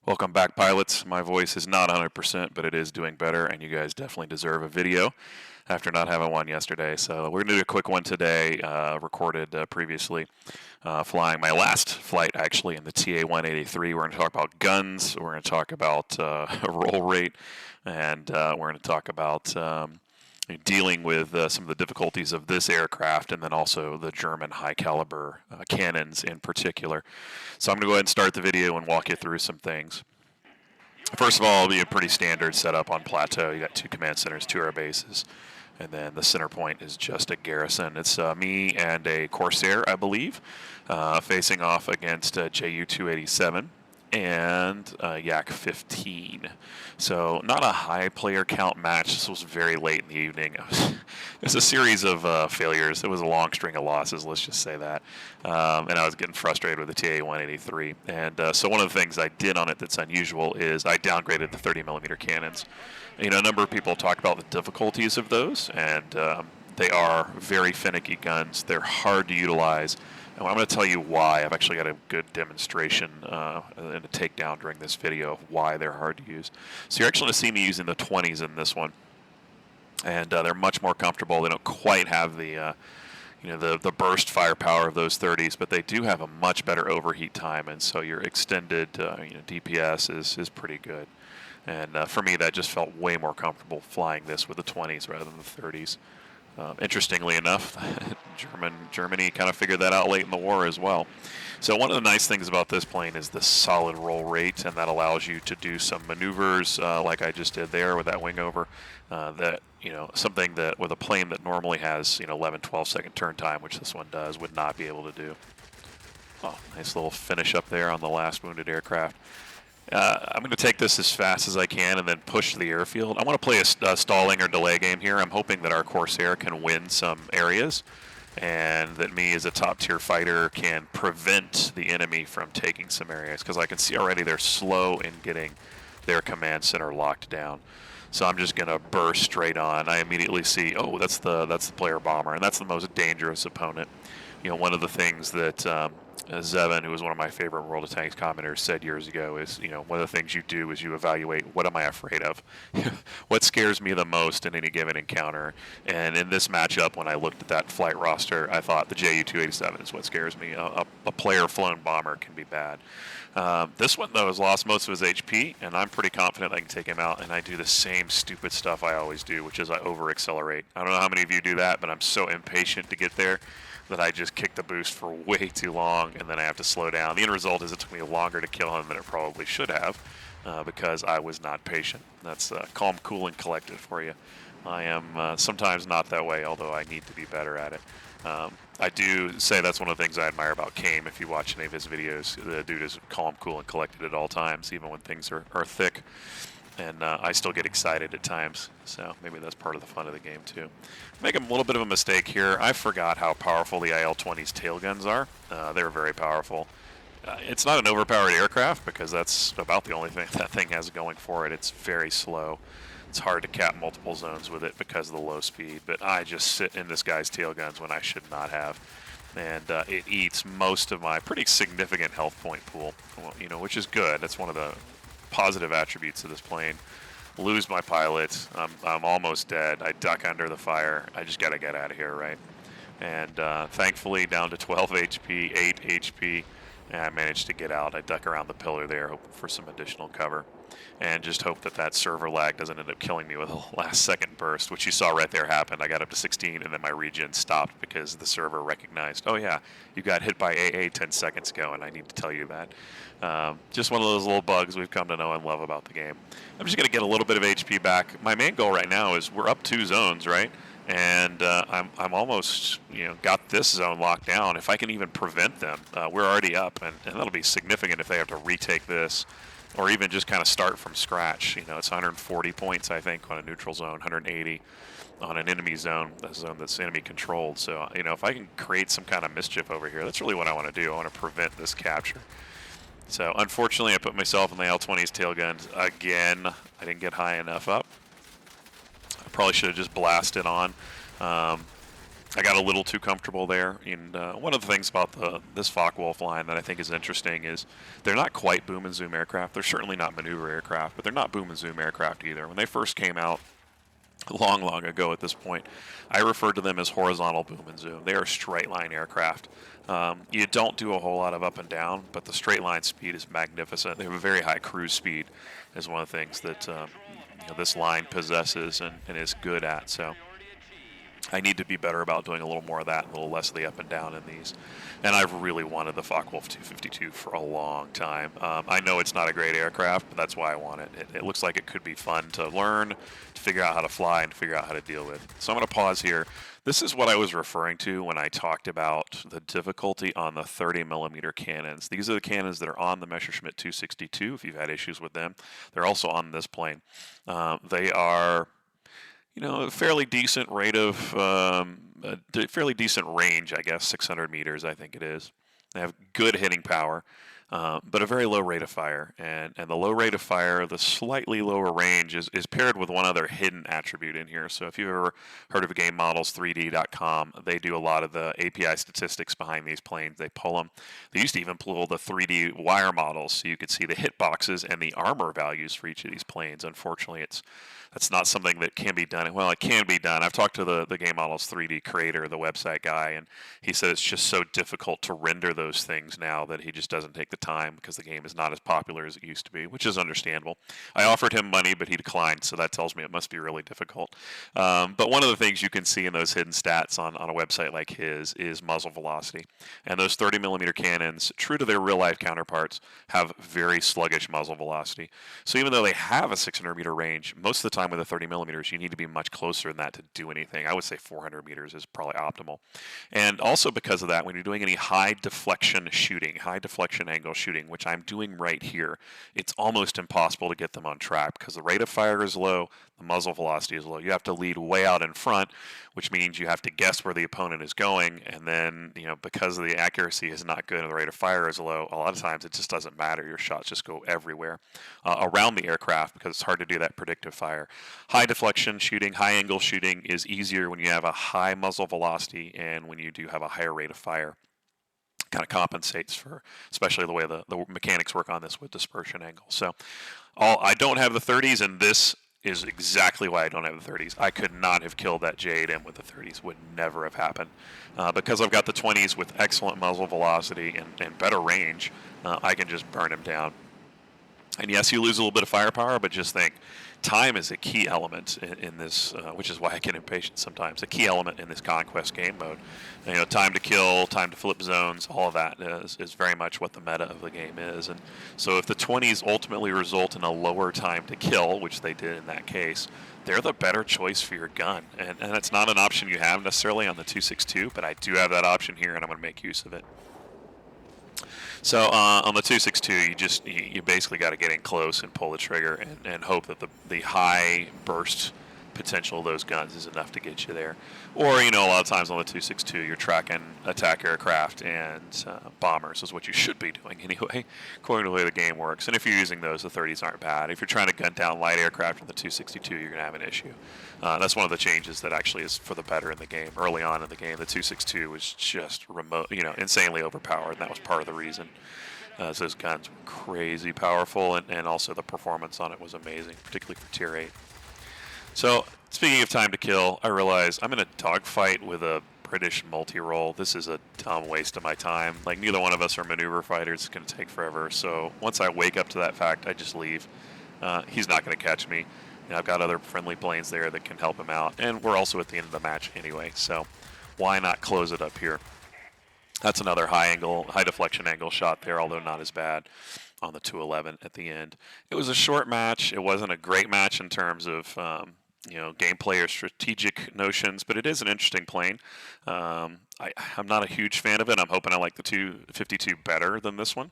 Welcome back, pilots. My voice is not 100%, but it is doing better, and you guys definitely deserve a video after not having one yesterday. So we're going to do a quick one today, recorded previously, flying my last flight, actually, in the TA-183. We're going to talk about guns, we're going to talk about roll rate, and we're going to talk about dealing with some of the difficulties of this aircraft, and then also the German high caliber cannons in particular. So I'm going to go ahead and start the video and walk you through some things. First of all, it'll be a pretty standard setup on Plateau. You got 2 command centers, 2 air bases, and then the center point is just a garrison. It's me and a Corsair, I believe, facing off against JU-287 and Yak 15. So not a high player count match. This was very late in the evening. It was a series of failures. It was a long string of losses, let's just say that. And I was getting frustrated with the TA-183. And so one of the things I did on it that's unusual is I downgraded the 30mm cannons. You know, a number of people talk about the difficulties of those, and they are very finicky guns. They're hard to utilize. And I'm going to tell you why. I've actually got a good demonstration and a takedown during this video of why they're hard to use. So you're actually going to see me using the 20s in this one. And they're much more comfortable. They don't quite have the the burst firepower of those 30s, but they do have a much better overheat time, and so your extended DPS is pretty good. And for me, that just felt way more comfortable flying this with the 20s rather than the 30s. Interestingly enough, Germany kind of figured that out late in the war as well. So one of the nice things about this plane is the solid roll rate, and that allows you to do some maneuvers like I just did there with that wing over. Something that with a plane that normally has 11, 12-second turn time, which this one does, would not be able to do. Oh, nice little finish up there on the last wounded aircraft. I'm going to take this as fast as I can and then push to the airfield. I want to play a stalling or delay game here. I'm hoping that our Corsair can win some areas, and that me as a top-tier fighter can prevent the enemy from taking some areas, because I can see already they're slow in getting their command center locked down. So I'm just going to burst straight on. I immediately see, oh, that's the player bomber, and that's the most dangerous opponent. You know, one of the things that Zevin, who was one of my favorite World of Tanks commenters, said years ago is, one of the things you do is you evaluate, what am I afraid of? What scares me the most in any given encounter? And in this matchup, when I looked at that flight roster, I thought the JU-287 is what scares me. A player-flown bomber can be bad. This one, though, has lost most of his HP, and I'm pretty confident I can take him out, and I do the same stupid stuff I always do, which is I over-accelerate. I don't know how many of you do that, but I'm so impatient to get there that I just kick the boost for way too long, and then I have to slow down. The end result is it took me longer to kill him than it probably should have, because I was not patient. That's calm, cool, and collected for you. I am sometimes not that way, although I need to be better at it. I do say that's one of the things I admire about Kame. If you watch any of his videos, the dude is calm, cool, and collected at all times, even when things are thick. And I still get excited at times, so maybe that's part of the fun of the game too. Making a little bit of a mistake here. I forgot how powerful the IL-20's tail guns are. They're very powerful. It's not an overpowered aircraft, because that's about the only thing that thing has going for it. It's very slow. It's hard to cap multiple zones with it because of the low speed, but I just sit in this guy's tail guns when I should not have. And it eats most of my pretty significant health point pool, which is good. That's one of the positive attributes of this plane. Lose my pilot. I'm almost dead. I duck under the fire. I just got to get out of here, right? And thankfully, down to 12 HP, 8 HP, and I managed to get out. I duck around the pillar there, hoping for some additional cover, and just hope that server lag doesn't end up killing me with a last-second burst, which you saw right there happen. I got up to 16, and then my regen stopped because the server recognized, oh yeah, you got hit by AA 10 seconds ago, and I need to tell you that. Just one of those little bugs we've come to know and love about the game. I'm just going to get a little bit of HP back. My main goal right now is we're up 2 zones, right? And I'm almost, got this zone locked down. If I can even prevent them, we're already up, and that'll be significant if they have to retake this, or even just kind of start from scratch. It's 140 points, I think, on a neutral zone, 180 on an enemy zone, a zone that's enemy controlled. So, if I can create some kind of mischief over here, that's really what I want to do. I want to prevent this capture. So, unfortunately, I put myself in the L-20's tail guns again. I didn't get high enough up. I probably should have just blasted on. I got a little too comfortable there. And one of the things about this Focke-Wulf line that I think is interesting is they're not quite boom and zoom aircraft. They're certainly not maneuver aircraft, but they're not boom and zoom aircraft either. When they first came out, long, long ago at this point, I referred to them as horizontal boom and zoom. They are straight line aircraft. You don't do a whole lot of up and down, but the straight line speed is magnificent. They have a very high cruise speed, is one of the things that this line possesses and is good at. So I need to be better about doing a little more of that and a little less of the up and down in these. And I've really wanted the Focke-Wulf 252 for a long time. I know it's not a great aircraft, but that's why I want it. It looks like it could be fun to learn, to figure out how to fly, and to figure out how to deal with. So I'm going to pause here. This is what I was referring to when I talked about the difficulty on the 30 millimeter cannons. These are the cannons that are on the Messerschmitt 262, if you've had issues with them. They're also on this plane. They are a fairly decent rate of, a fairly decent range, I guess, 600 meters, I think it is. They have good hitting power, but a very low rate of fire. And the low rate of fire, the slightly lower range, is paired with one other hidden attribute in here. So if you've ever heard of GameModels3D.com, they do a lot of the API statistics behind these planes. They pull them. They used to even pull the 3D wire models so you could see the hit boxes and the armor values for each of these planes. Unfortunately, that's not something that can be done. Well, it can be done. I've talked to the Game Models 3D creator, the website guy, and he said it's just so difficult to render those things now that he just doesn't take the time because the game is not as popular as it used to be, which is understandable. I offered him money, but he declined, so that tells me it must be really difficult. But one of the things you can see in those hidden stats on a website like his is muzzle velocity. And those 30 millimeter cannons, true to their real-life counterparts, have very sluggish muzzle velocity. So even though they have a 600 meter range, most of the time with the 30 millimeters, you need to be much closer than that to do anything. I would say 400 meters is probably optimal. And also because of that, when you're doing any high deflection shooting, high deflection angle shooting, which I'm doing right here, it's almost impossible to get them on track because the rate of fire is low, the muzzle velocity is low. You have to lead way out in front, which means you have to guess where the opponent is going, and then, because the accuracy is not good and the rate of fire is low, a lot of times it just doesn't matter. Your shots just go everywhere around the aircraft because it's hard to do that predictive fire. High deflection shooting, high angle shooting is easier when you have a high muzzle velocity and when you do have a higher rate of fire. Kind of compensates for, especially the way the mechanics work on this with dispersion angle. So I don't have the 30s, and this is exactly why I don't have the 30s. I could not have killed that J8M with the 30s. Would never have happened. Because I've got the 20s with excellent muzzle velocity and better range, I can just burn him down. And yes, you lose a little bit of firepower, but just think, time is a key element in this, which is why I get impatient sometimes. A key element in this conquest game mode. Time to kill, time to flip zones, all of that is very much what the meta of the game is. And so if the 20s ultimately result in a lower time to kill, which they did in that case, they're the better choice for your gun. And it's not an option you have necessarily on the 262, but I do have that option here, and I'm going to make use of it. So on the 262, you basically got to get in close and pull the trigger and hope that the high burst potential of those guns is enough to get you there. Or, a lot of times on the 262, you're tracking attack aircraft and bombers is what you should be doing anyway, according to the way the game works. And if you're using those, the 30s aren't bad. If you're trying to gun down light aircraft on the 262, you're going to have an issue. That's one of the changes that actually is for the better in the game. Early on in the game, the 262 was just insanely overpowered, and that was part of the reason. So those guns were crazy powerful, and also the performance on it was amazing, particularly for Tier 8. So, speaking of time to kill, I realize I'm in a dogfight with a British multi-role. This is a dumb waste of my time. Like, neither one of us are maneuver fighters. It's going to take forever. So, once I wake up to that fact, I just leave. He's not going to catch me. I've got other friendly planes there that can help him out. And we're also at the end of the match anyway. So, why not close it up here? That's another high deflection angle shot there, although not as bad on the 211 at the end. It was a short match. It wasn't a great match in terms of gameplay or strategic notions, but it is an interesting plane. I'm not a huge fan of it. I'm hoping I like the 252 better than this one,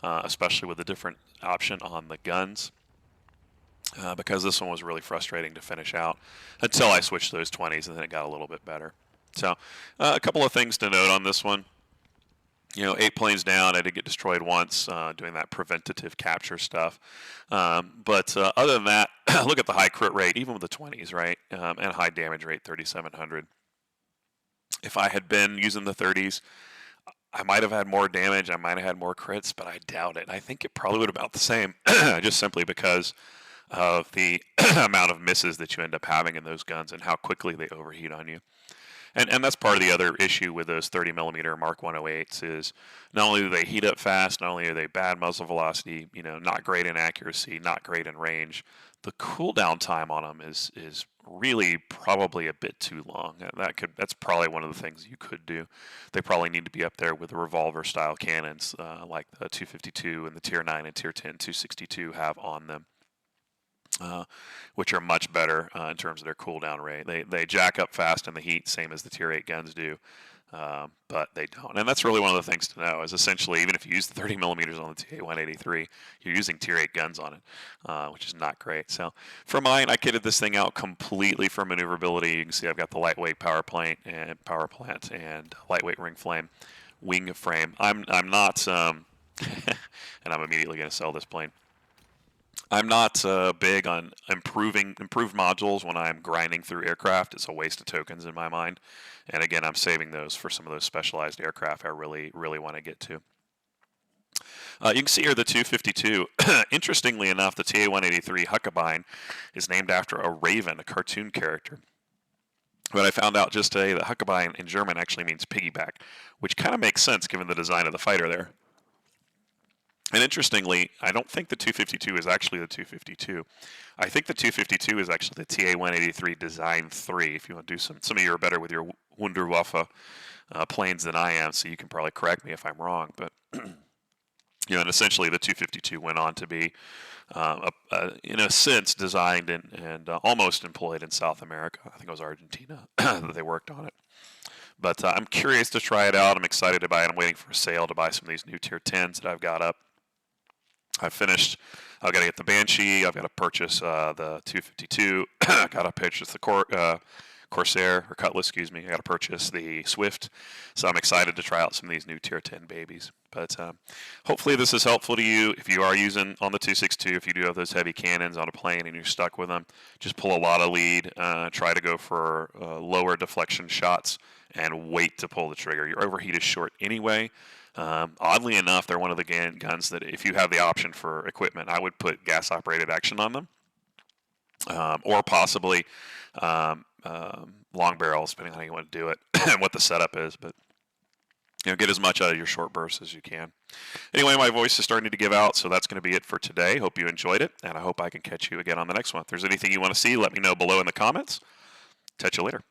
especially with the different option on the guns. Because this one was really frustrating to finish out until I switched those 20s, and then it got a little bit better. So a couple of things to note on this one. 8 planes down. I did get destroyed once doing that preventative capture stuff. But other than that, look at the high crit rate, even with the 20s, right? And high damage rate, 3,700. If I had been using the 30s, I might have had more damage, I might have had more crits, but I doubt it. I think it probably would have been about the same, just simply because of the amount of misses that you end up having in those guns and how quickly they overheat on you. And that's part of the other issue with those 30 millimeter Mark 108s is not only do they heat up fast, not only are they bad muzzle velocity, not great in accuracy, not great in range, the cooldown time on them is really probably a bit too long. That's probably one of the things you could do. They probably need to be up there with the revolver style cannons like the 252 and the Tier 9 and Tier 10 262 have on them. Which are much better in terms of their cooldown rate. They jack up fast in the heat, same as the Tier 8 guns do, but they don't. And that's really one of the things to know is essentially even if you use the 30 millimeters on the TA-183, you're using Tier 8 guns on it, which is not great. So for mine, I kitted this thing out completely for maneuverability. You can see I've got the lightweight power plant and lightweight ring flame wing frame. I'm not, and I'm immediately going to sell this plane. I'm not big on improved modules when I'm grinding through aircraft. It's a waste of tokens in my mind. And again, I'm saving those for some of those specialized aircraft I really, really want to get to. You can see here the 252. Interestingly enough, the TA-183 Huckabine is named after a raven, a cartoon character. But I found out just today that Huckabine in German actually means piggyback, which kind of makes sense given the design of the fighter there. And interestingly, I don't think the 252 is actually the 252. I think the 252 is actually the TA-183 Design 3. If you want to do some of you are better with your Wunderwaffe planes than I am, so you can probably correct me if I'm wrong. But and essentially the 252 went on to be, in a sense, designed and almost employed in South America. I think it was Argentina that they worked on it. But I'm curious to try it out. I'm excited to buy it. I'm waiting for a sale to buy some of these new Tier 10s that I've got up. I've got to get the Banshee. I've got to purchase the 252. I've got to purchase the Corsair, or Cutlass, excuse me. I got to purchase the Swift. So I'm excited to try out some of these new Tier 10 babies. But hopefully this is helpful to you. If you are using on the 262, if you do have those heavy cannons on a plane and you're stuck with them, just pull a lot of lead. Try to go for lower deflection shots and wait to pull the trigger. Your overheat is short anyway. Oddly enough, they're one of the guns that if you have the option for equipment, I would put gas-operated action on them, or possibly long barrels, depending on how you want to do it and what the setup is. But get as much out of your short bursts as you can. Anyway, my voice is starting to give out, so that's going to be it for today. Hope you enjoyed it, and I hope I can catch you again on the next one. If there's anything you want to see, let me know below in the comments. Catch you later.